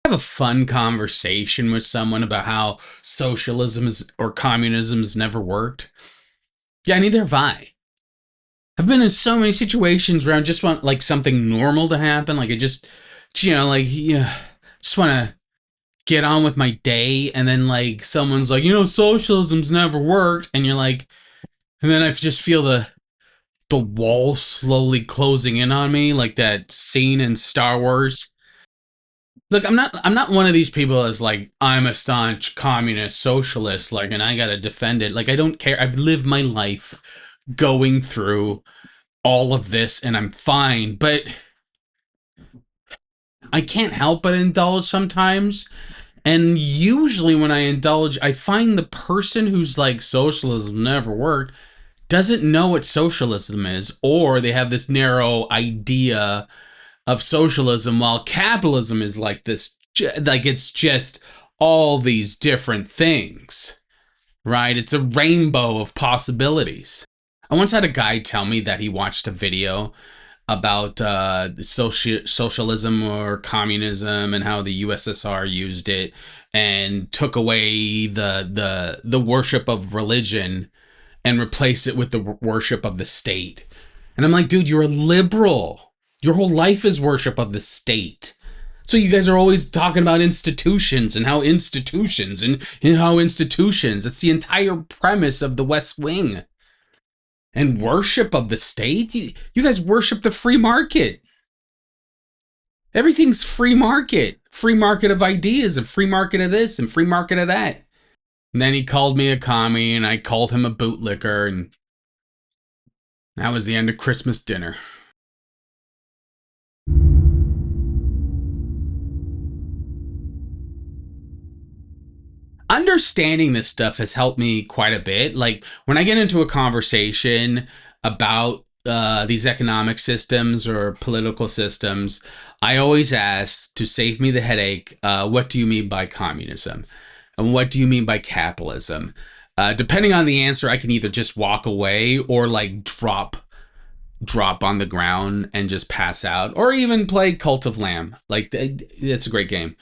Have a fun conversation with someone about how socialism is, or communism has never worked? Yeah, neither have I. I've been in so many situations where I just want like something normal to happen. Like I just, just want to get on with my day. And then like someone's like, socialism's never worked. And you're like, and then I just feel the wall slowly closing in on me, like that scene in Star Wars. Look, I'm not one of these people that's like, I'm a staunch communist socialist, like, and I gotta defend it. Like, I don't care. I've lived my life going through all of this and I'm fine, but I can't help but indulge sometimes. And usually when I indulge, I find the person who's like, socialism never worked, doesn't know what socialism is, or they have this narrow idea of socialism, while capitalism is like this, like it's just all these different things, right? It's a rainbow of possibilities. I once had a guy tell me that he watched a video about socialism or communism and how the USSR used it and took away the worship of religion and replaced it with the worship of the state. And I'm like, dude, you're a liberal. Your whole life is worship of the state. So you guys are always talking about institutions and how institutions and how institutions. That's the entire premise of the West Wing. And worship of the state? You guys worship the free market. Everything's free market. Free market of ideas and free market of this and free market of that. And then he called me a commie and I called him a bootlicker, and that was the end of Christmas dinner. Understanding this stuff has helped me quite a bit. Like when I get into a conversation about these economic systems or political systems, I always ask, to save me the headache, what do you mean by communism? And what do you mean by capitalism? Depending on the answer, I can either just walk away or like drop on the ground and just pass out, or even play Cult of Lamb. Like it's a great game.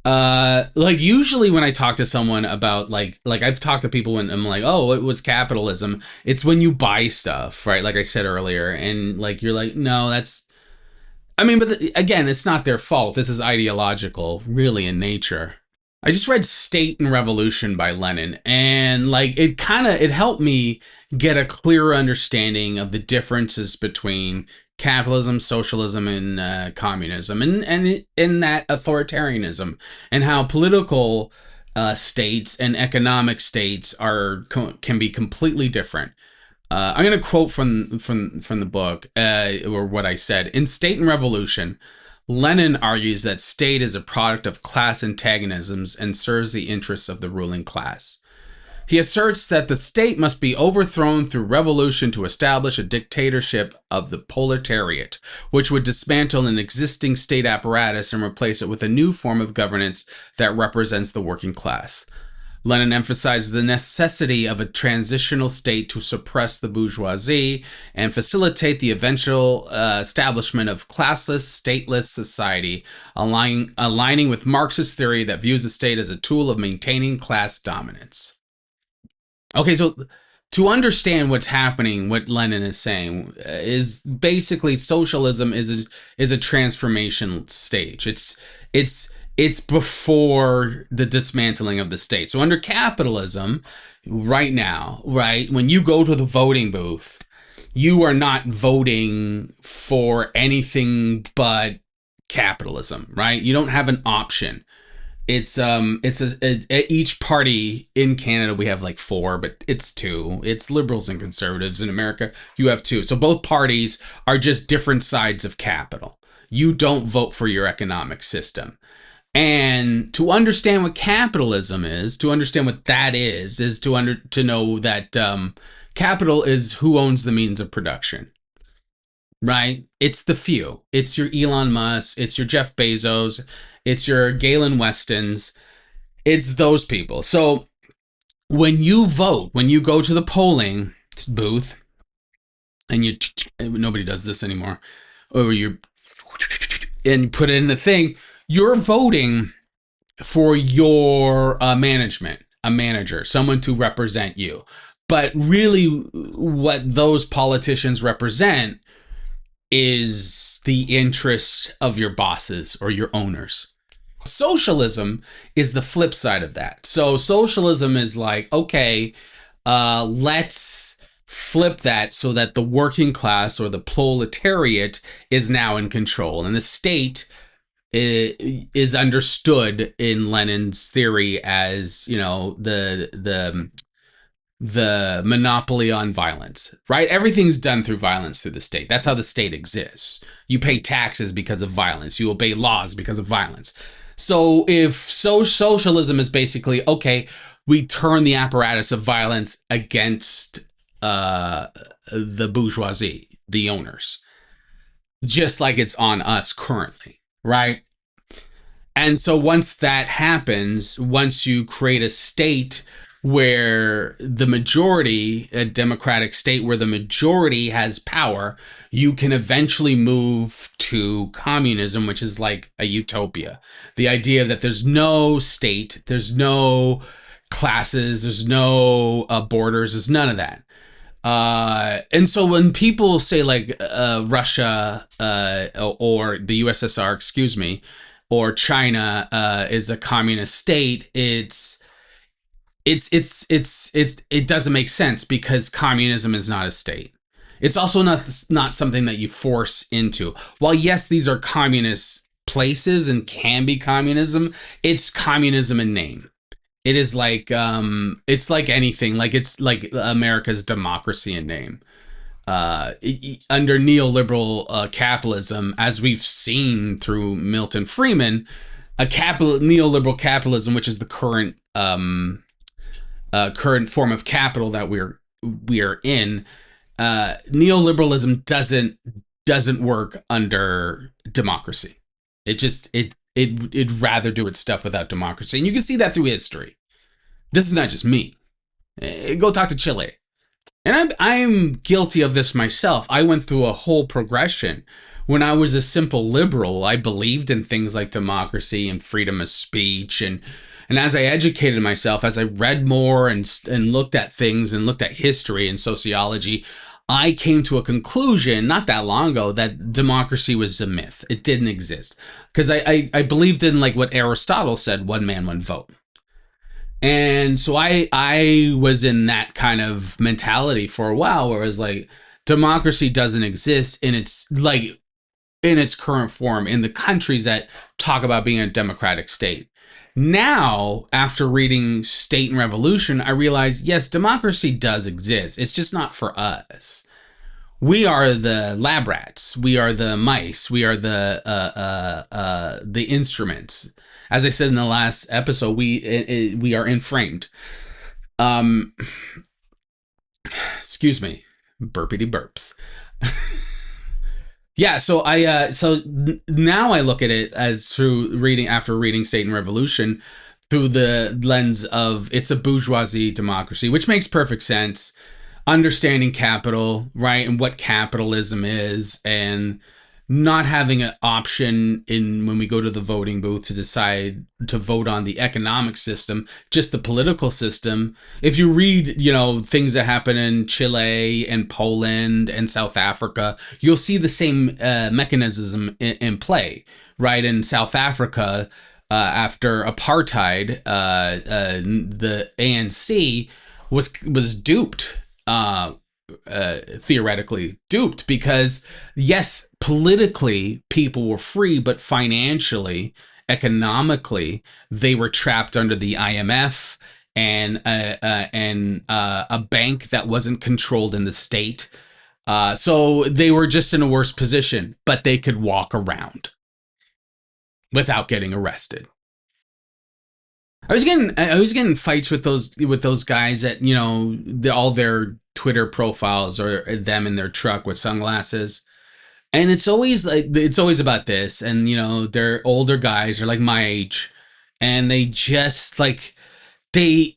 Like usually when I talk to someone about like I've talked to people and I'm like, oh, it was capitalism. It's when you buy stuff, right? Like I said earlier, and like you're like, no, that's. I mean, but again, it's not their fault. This is ideological, really, in nature. I just read State and Revolution by Lenin, and like it helped me get a clearer understanding of the differences between capitalism, socialism, and communism, and in that authoritarianism, and how political states and economic states can be completely different. I'm going to quote from the book, or what I said. In State and Revolution, Lenin argues that state is a product of class antagonisms and serves the interests of the ruling class. He asserts that the state must be overthrown through revolution to establish a dictatorship of the proletariat, which would dismantle an existing state apparatus and replace it with a new form of governance that represents the working class. Lenin emphasizes the necessity of a transitional state to suppress the bourgeoisie and facilitate the eventual establishment of classless, stateless society, aligning with Marxist theory that views the state as a tool of maintaining class dominance. Okay, so to understand what's happening, what Lenin is saying is basically socialism is a transformation stage. It's before the dismantling of the state. So under capitalism, right now, right, when you go to the voting booth, you are not voting for anything but capitalism, right? You don't have an option. It's each party in Canada, we have like 4, but it's 2. It's liberals and conservatives. In America, you have 2. So both parties are just different sides of capital. You don't vote for your economic system. And to understand what capitalism is, to understand what that is to know that capital is who owns the means of production, right? It's the few. It's your Elon Musk. It's your Jeff Bezos. It's your Galen Westons. It's those people. So when you vote, when you go to the polling booth, and nobody does this anymore, or you put it in the thing, you're voting for your management, a manager, someone to represent you. But really, what those politicians represent is the interest of your bosses or your owners. Socialism is the flip side of that. So socialism is like, okay, let's flip that so that the working class or the proletariat is now in control, and the state is understood in Lenin's theory as, you know, the monopoly on violence, right? Everything's done through violence through the state. That's how the state exists. You pay taxes because of violence. You obey laws because of violence. So if socialism is basically, okay, we turn the apparatus of violence against the bourgeoisie, the owners, just like it's on us currently, right? And so once that happens, once you create a state where the majority, a democratic state where the majority has power, you can eventually move to communism, which is like a utopia. The idea that there's no state, there's no classes, there's no borders, there's none of that. And so when people say like Russia or the USSR, excuse me, or China is a communist state, it doesn't make sense because communism is not a state. It's also not something that you force into. While yes, these are communist places and can be communism, it's communism in name. It is like it's like anything. Like it's like America's democracy in name. Under neoliberal capitalism, as we've seen through Milton Friedman, neoliberal capitalism, which is the current current form of capital that we are in, neoliberalism doesn't work under democracy. It'd rather do its stuff without democracy, and you can see that through history. This is not just me. Go talk to Chile. And I'm guilty of this myself. I went through a whole progression. When I was a simple liberal, I believed in things like democracy and freedom of speech. And as I educated myself, as I read more and looked at things and looked at history and sociology, I came to a conclusion not that long ago that democracy was a myth. It didn't exist. Because I believed in like what Aristotle said, one man, one vote. And so I was in that kind of mentality for a while where it was like democracy doesn't exist in its current form in the countries that talk about being a democratic state. Now, after reading State and Revolution, I realized, yes, democracy does exist. It's just not for us. We are the lab rats. We are the mice. We are the instruments. As I said in the last episode, we are inframed. Excuse me, burpity burps. Yeah, so now I look at it as after reading State and Revolution through the lens of it's a bourgeoisie democracy, which makes perfect sense. Understanding capital, right, and what capitalism is, and not having an option in when we go to the voting booth to decide to vote on the economic system, just the political system. If you read, things that happen in Chile and Poland and South Africa, you'll see the same mechanism in play, right? In South Africa, after apartheid, the ANC was duped. Theoretically duped because yes, politically people were free, but financially, economically, they were trapped under the IMF and a bank that wasn't controlled in the state. So they were just in a worse position, but they could walk around without getting arrested. I was getting fights with those guys that all their Twitter profiles or them in their truck with sunglasses, and it's always about this, and they're older guys, they're like my age, and they just like they'll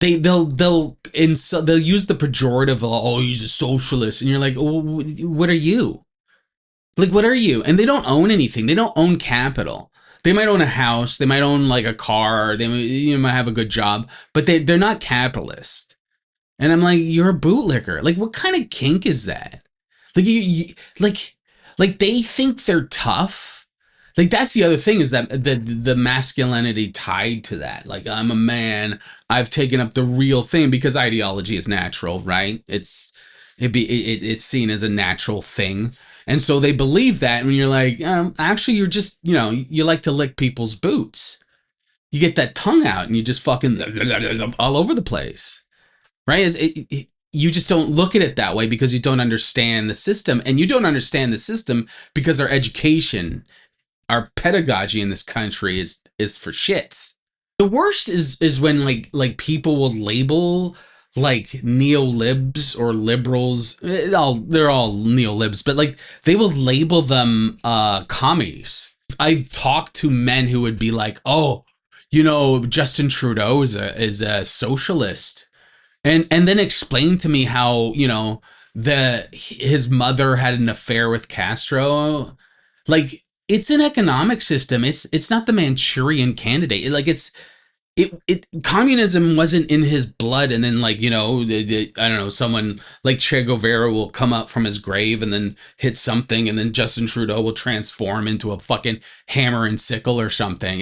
use the pejorative of, oh, he's a socialist, and you're like, oh, what are you? Like, what are you? And they don't own anything. They don't own capital. They might own a house, they might own like a car, might have a good job, but they're not capitalist. And I'm like, you're a bootlicker. Like, what kind of kink is that? Like like they think they're tough. Like that's the other thing is that the masculinity tied to that. Like I'm a man, I've taken up the real thing because ideology is natural, right? It's seen as a natural thing. And so they believe that when you're like, actually you're just, you like to lick people's boots. You get that tongue out and you just fucking all over the place. Right? You just don't look at it that way because you don't understand the system, and you don't understand the system because our education, our pedagogy in this country is for shits. The worst is when people will label like neolibs or liberals. They're all neolibs, but like they will label them commies. I've talked to men who would be like, "Oh, Justin Trudeau is a socialist." And then explain to me how his mother had an affair with Castro. Like it's an economic system. It's not the Manchurian Candidate. Communism wasn't in his blood. And then I don't know, someone like Che Guevara will come up from his grave and then hit something, and then Justin Trudeau will transform into a fucking hammer and sickle or something.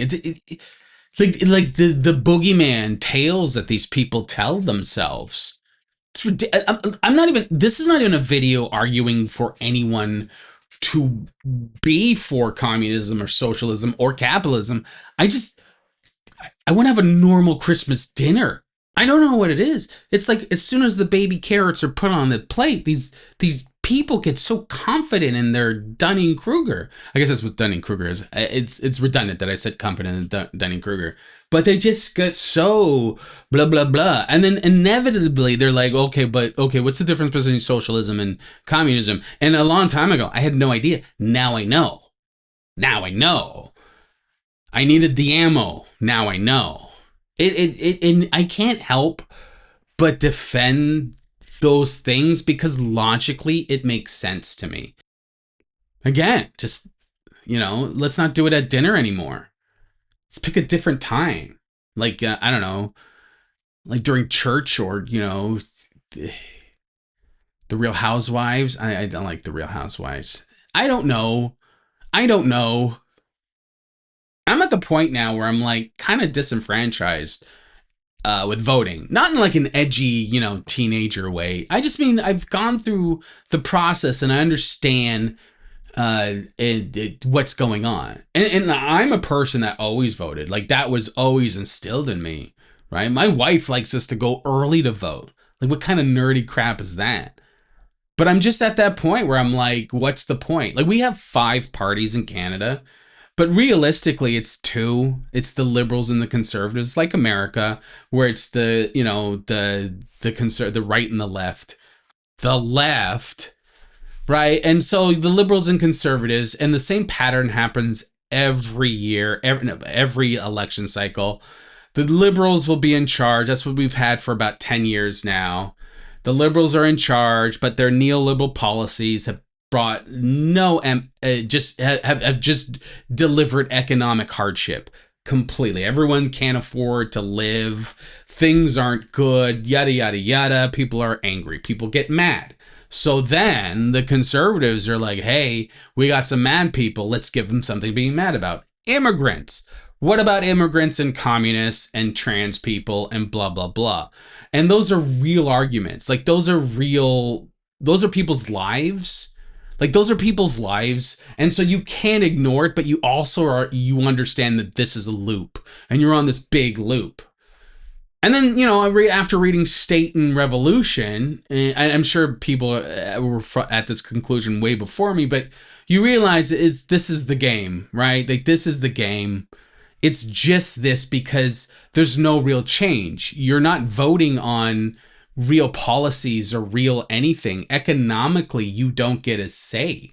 Like the boogeyman tales that these people tell themselves. I'm not even. This is not even a video arguing for anyone to be for communism or socialism or capitalism. I want to have a normal Christmas dinner. I don't know what it is. It's like as soon as the baby carrots are put on the plate, these people get so confident in their Dunning-Kruger. I guess that's what Dunning-Kruger is. It's redundant that I said confident in Dunning-Kruger. But they just get so blah, blah, blah. And then inevitably they're like, okay, what's the difference between socialism and communism? And a long time ago, I had no idea. Now I know. I needed the ammo. Now I know. And I can't help but defend those things because logically it makes sense to me. Again, just, let's not do it at dinner anymore. Let's pick a different time. I don't know, like during church or, the Real Housewives. I don't like the Real Housewives. I don't know. I'm at the point now where I'm like kind of disenfranchised with voting, not in like an edgy, teenager way. I just mean I've gone through the process and I understand what's going on. And I'm a person that always voted. Like that was always instilled in me, right? My wife likes us to go early to vote. Like what kind of nerdy crap is that? But I'm just at that point where I'm like, what's the point? Like we have 5 parties in Canada. But realistically, it's 2. It's the liberals and the conservatives, like America, where it's the right and the left. The left, right? And so the liberals and conservatives, and the same pattern happens every year, every election cycle. The liberals will be in charge. That's what we've had for about 10 years now. The liberals are in charge, but their neoliberal policies have brought have just delivered economic hardship completely. Everyone can't afford to live. Things aren't good, yada, yada, yada. People are angry. People get mad. So then the conservatives are like, hey, we got some mad people. Let's give them something to be mad about. Immigrants. What about immigrants and communists and trans people and blah, blah, blah. And those are real arguments. Like those are people's lives. Like those are people's lives. And so you can't ignore it, but you also you understand that this is a loop and you're on this big loop. And then, after reading State and Revolution, and I'm sure people were at this conclusion way before me, but you realize this is the game, right? Like this is the game. It's just this because there's no real change. You're not voting on real policies or real anything. Economically, you don't get a say.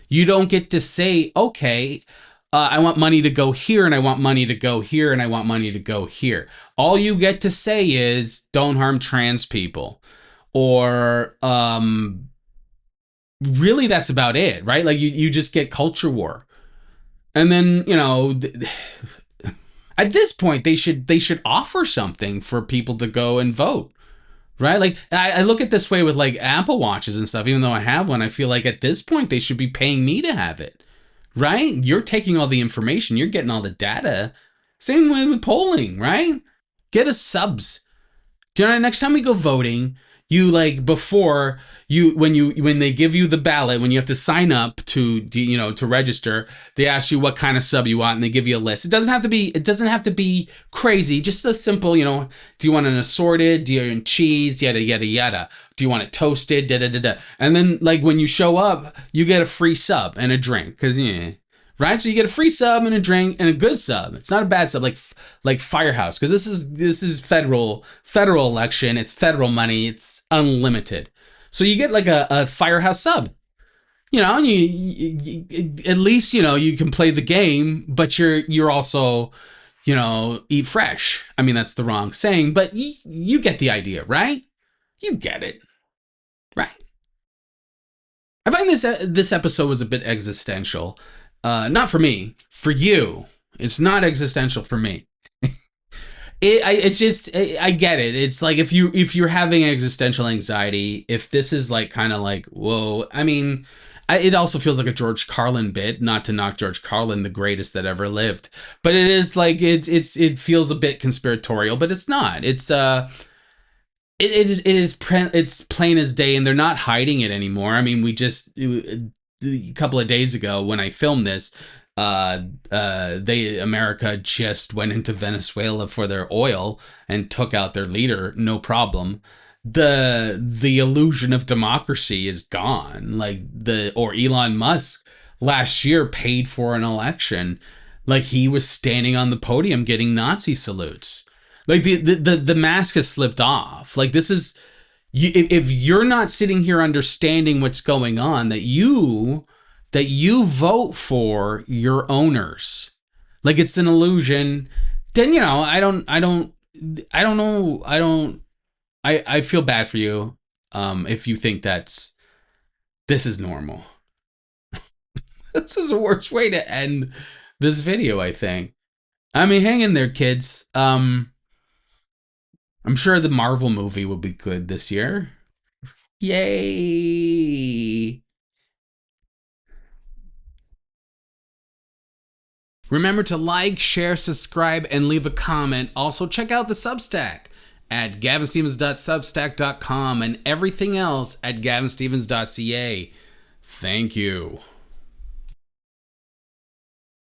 You don't get to say, okay, I want money to go here and I want money to go here and I want money to go here. All you get to say is don't harm trans people. Or really that's about it, right? Like you just get culture war. And then, at this point they should offer something for people to go and vote. Right? Like I look at this way with like Apple Watches and stuff, even though I have one, I feel like at this point they should be paying me to have it. Right? You're taking all the information, you're getting all the data. Same way with polling, right? Get us subs. Do you know, next time we go voting, you like before when they give you the ballot, when you have to sign up to register, they ask you what kind of sub you want and they give you a list. It doesn't have to be crazy, just a simple, do you want an assorted, do you want cheese, yada yada yada. Do you want it toasted, da da da da. And then like when you show up, you get a free sub and a drink cuz right? So you get a free sub and a drink and a good sub. It's not a bad sub like Firehouse because this is federal election. It's federal money. It's unlimited. So you get like a Firehouse sub. And you at least you can play the game, but you're also eat fresh. I mean that's the wrong saying, but you get the idea, right? You get it, right? I find this episode was a bit existential. Not for me, for you. It's not existential for me. I get it. It's like if you're having existential anxiety, if this is like kind of like whoa. I mean, it also feels like a George Carlin bit. Not to knock George Carlin, the greatest that ever lived, but it is like it feels a bit conspiratorial, but it's not. It's plain as day, and they're not hiding it anymore. I mean, a couple of days ago when I filmed this, America just went into Venezuela for their oil and took out their leader, no problem. The illusion of democracy is gone. Or Elon Musk last year paid for an election, like he was standing on the podium getting Nazi salutes. Like the mask has slipped off. Like this is if you're not sitting here understanding what's going on, that you vote for your owners, like it's an illusion, then I feel bad for you if you think this is normal. This is the worst way to end this video, I think. I mean, hang in there, kids. I'm sure the Marvel movie will be good this year. Yay! Remember to like, share, subscribe, and leave a comment. Also, check out the Substack at gavinstevens.substack.com and everything else at gavinstevens.ca. Thank you.